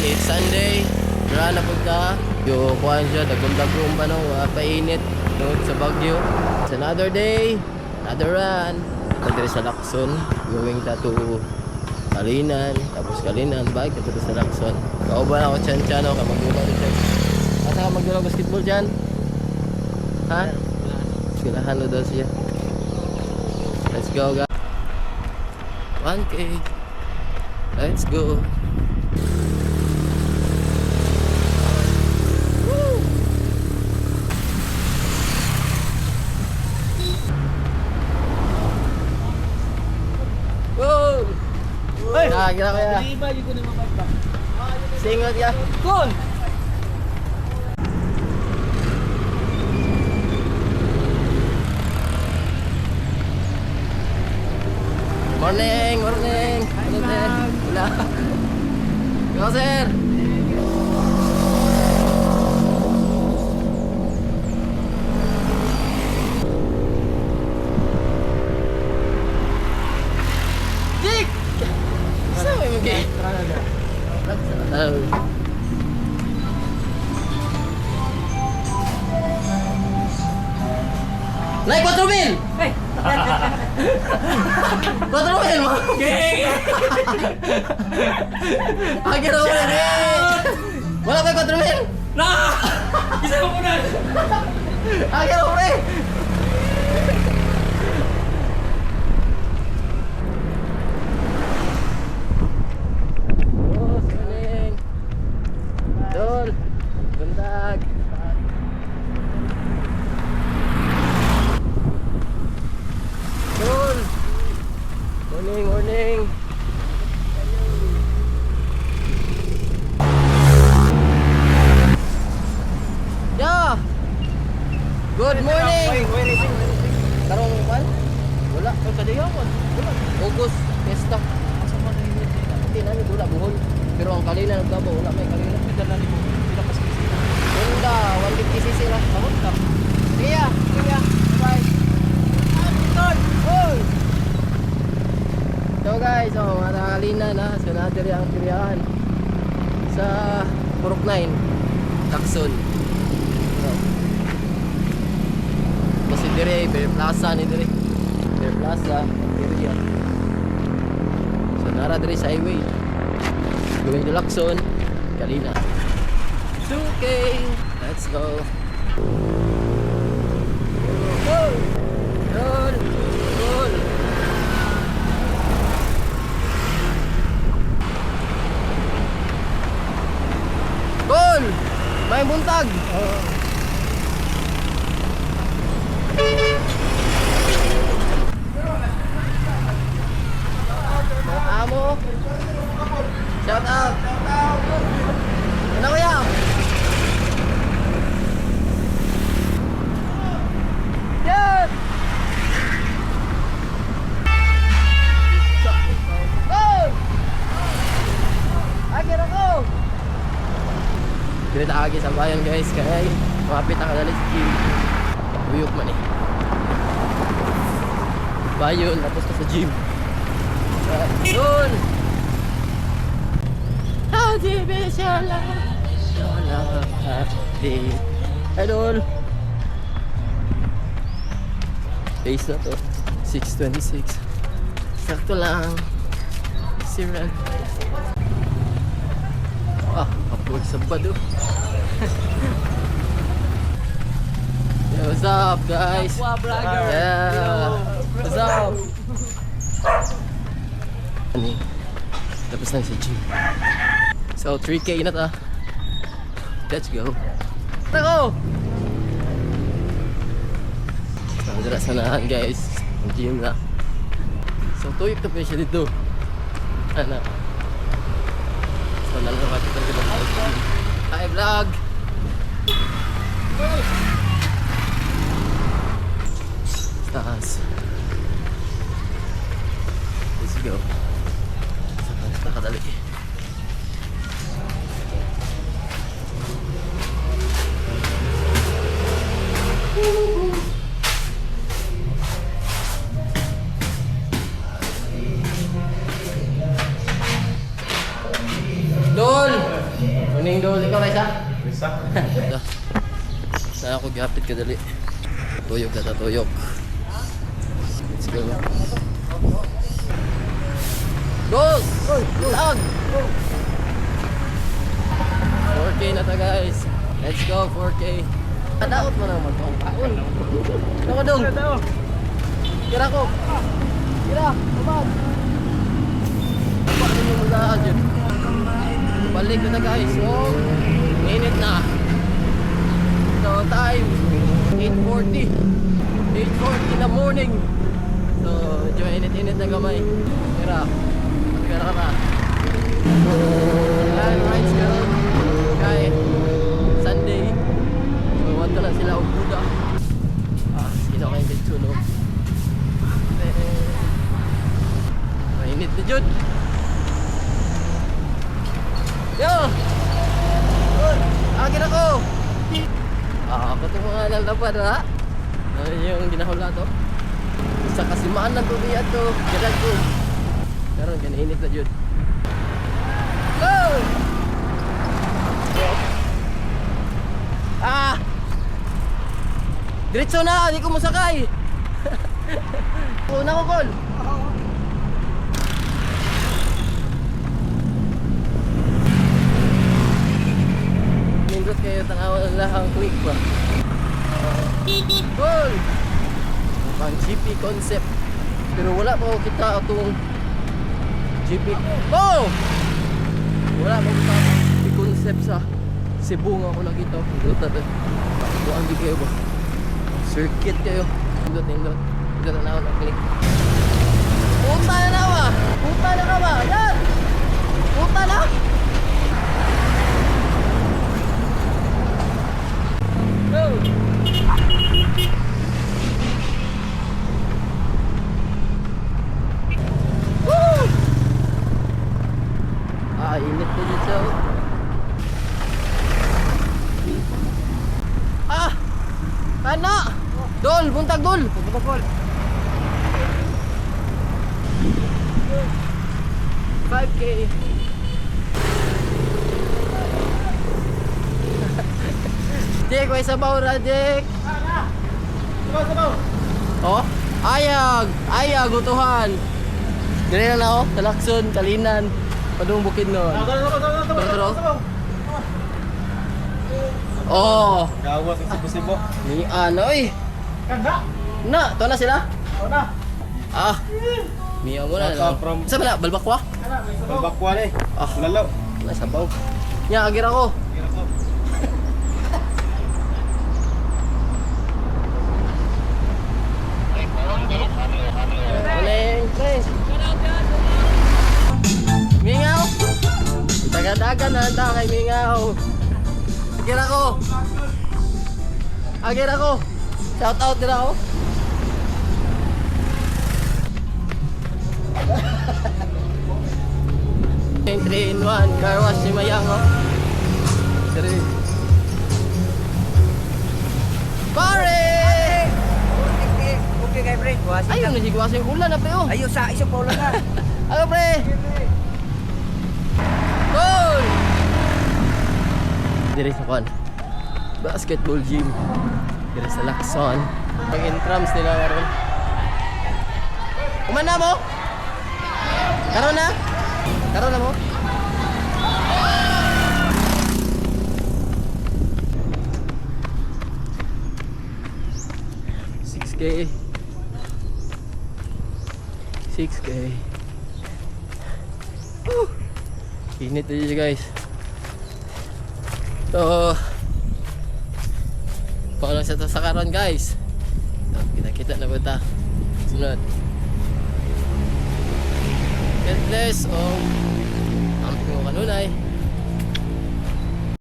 it's Sunday. Dara na punta. Yung kuhan siya, dagong-dagong ba no? Painit. No, sa Baguio. It's another day. Another run. Pagdari sa Lacson. Going to Kalinan. Tapos Kalinan. Bike. Tapos sa Lacson. Kauban ako chan-chan. Ka magdulaw dyan. Asa ka magdulaw basketball dyan? Ha? Silahan na daw siya. Let's go guys. 1K. Let's go. Woo! Woo! Hey! Gila kaya. Iba yung na mababa. Singot ya. Cool! Morning, morning. Hello, sir. Wala. Go, sir. Dick! Saan mo yung gate? Nay, 4,000! Hey! 4,000 mo? Gay! Agad ako na wala pa 4,000? Na! Isa mo muna! Agad ako na Oh, siling. Dol. Bundag. Dol. Morning, morning. Yeah. Good morning. Karong man? Wala. Sa diyo mo. Wala. August, Fiesta. Asa mo na yun? Hindi na ni wala buhol. Pero ang kalina nagdabo, wala may kalina. Dala ni mo. Pinapas kasi. Honda, 150cc lang. Ahon ka. Sige ya, sige ya. Bye. Hoy. So guys, mga kalina na. So natin ang piriyahan sa Purok 9, Lacson. So, kasi dire, Bear Plaza ni dire. Bear Plaza, area. So nara dire sa highway. Going to Lacson, Kalina. 2K, let's go. Roll, roll, roll. Goal! May buntag. Mga amo. Shout out. Ano kaya? Yan! Goal! Agad ako! Dito agi sa bayan guys, kaya mapit ang kanalis gym. Buyok man eh. Bayon, tapos ka sa gym. Yun! How deep is your love? Your love happy. Idol! Pace na to. 6:26. Sakto lang. Siran. Ah, upload sa bado. Yeah, what's up guys? Wow, vlogger! Yeah! What's up? Tapos na sa gym. So 3K na ta. Let's go. Go! So dira sanahan guys. Ang gym na. So tuyok na pa siya dito. Ano? So nalalapat ito ng gym. Hi vlog! Taas. Let's go. Sa nakadali. Dol! Kuning dol, ikaw Raisa? Isa. Na ako gapit ka dali. Tuyok na tatuyok. Let's go. Goal! Lag! 4K na ta guys. Let's go 4K. Kadaot mo naman to. Kaon. Ano dong? Kira ko. Kira. Abad. Paano mo magaan yun? Balik ko na guys. So, minute na. So time 8:40. 8:40 in the morning. So, medyo init-init na gamay. Kira. Kira ka. Yan, rides ka. Kaya, Sunday. So, wala na sila ang Buddha. Sino kayong bitsunog? Mainit na dyan. Yo! Akin ako! Ako itong mga nalapad ha? Ano yung ginahula to? Sa kasimaan ng tubiyan to. Gadag ko. Pero ganainit na dyan. Go! Diretso na! Di ko masakay! Una ko, Col! Nindot kayo tanawa ng lahang quick ba? Col! Pang GP concept. Pero wala pa ako kita itong GP. Oh! Wala pa kita GP concept sa Cebu nga ako nakita. Nindot na ito. Buang di kayo ba? Circuit kayo. Nindot. Nindot na ako na-click. Punta na ba? Punta na ka ba? Yan! Punta na! Go! Woo! Init na dito. Ano? Dol, buntag dol. Buntag 5K. Jek, may sabaw ra, Jek. Sabaw. Oh, ayag, utuhan. Dili na ako, talakson, kalinan. Padung bukid nun. Taro. Oh, Gawas ang sibo-sibo. ni ano eh. Kanda. Na, to na sila. Na. Miya mo na Saka lang. from- Sa bala, balbakwa? Balbakwa ni. Ah. Lalaw. Wala, sabaw. Nya, agir ako. Morning, pre. Mingaw. Taga-dagan na handa kay Mingaw. Agir ako. Shout out din ako. Yung 3-in-1 car wash ni Mayang, oh. Dari. Pare! Okay kay pre. Ayun, nasigwasa yung ulan na, pre, oh. Ayo sa isang paulan na. Ano, pre? Goal! Diri sa kon. Basketball gym. Diri sa Lacson. Pag-intrams nila karon. Kumana mo? Karon na? Karon na mo? $6K. Woo! Init na dyan guys. So, paano sa to sa karon guys? So, kita-kita na ba ta? Sunod. God bless. Ang ko kanunay.